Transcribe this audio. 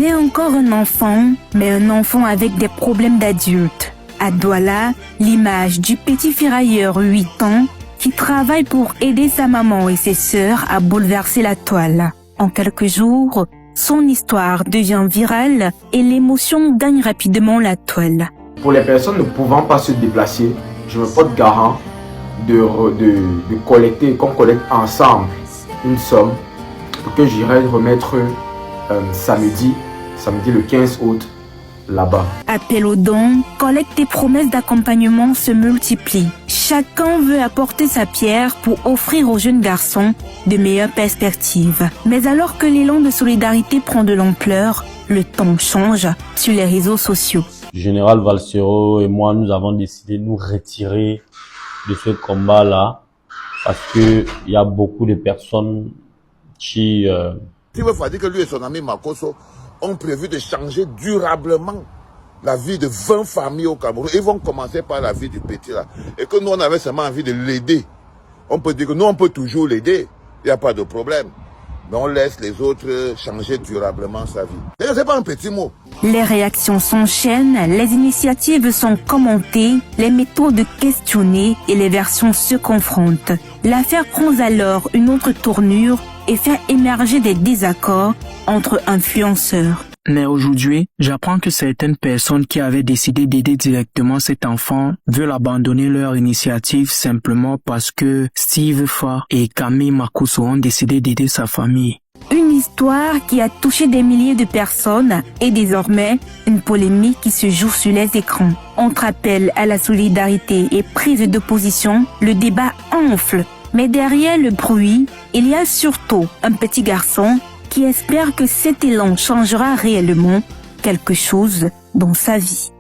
Il est encore un enfant, mais un enfant avec des problèmes d'adulte. À Douala, l'image du petit ferrailleur 8 ans qui travaille pour aider sa maman et ses sœurs a bouleversé la toile. En quelques jours, son histoire devient virale et l'émotion gagne rapidement la toile. Pour les personnes ne pouvant pas se déplacer, je me porte garant de collecter, qu'on collecte ensemble une somme pour que j'irai remettre samedi le 15 août là-bas. Appel aux dons, collecte et promesses d'accompagnement se multiplient. Chacun veut apporter sa pierre pour offrir aux jeunes garçons de meilleures perspectives. Mais alors que l'élan de solidarité prend de l'ampleur, le temps change sur les réseaux sociaux. Général Valsero et moi, nous avons décidé de nous retirer de ce combat-là parce que il y a beaucoup de personnes qui... Il faut dire que lui et son ami Makosso ont prévu de changer durablement la vie de 20 familles au Cameroun. Ils vont commencer par la vie du petit là. Et que nous, on avait seulement envie de l'aider. On peut dire que nous, on peut toujours l'aider. Il n'y a pas de problème. Mais on laisse les autres changer durablement sa vie. Et c'est pas un petit mot. Les réactions s'enchaînent, les initiatives sont commentées, les méthodes questionnées et les versions se confrontent. L'affaire prend alors une autre tournure et fait émerger des désaccords entre influenceurs. Mais aujourd'hui, j'apprends que certaines personnes qui avaient décidé d'aider directement cet enfant veulent abandonner leur initiative simplement parce que Steve Fa et Camille Makosso ont décidé d'aider sa famille. Une histoire qui a touché des milliers de personnes et désormais une polémique qui se joue sur les écrans. Entre appel à la solidarité et prise de position, le débat enfle. Mais derrière le bruit, il y a surtout un petit garçon qui espère que cet élan changera réellement quelque chose dans sa vie.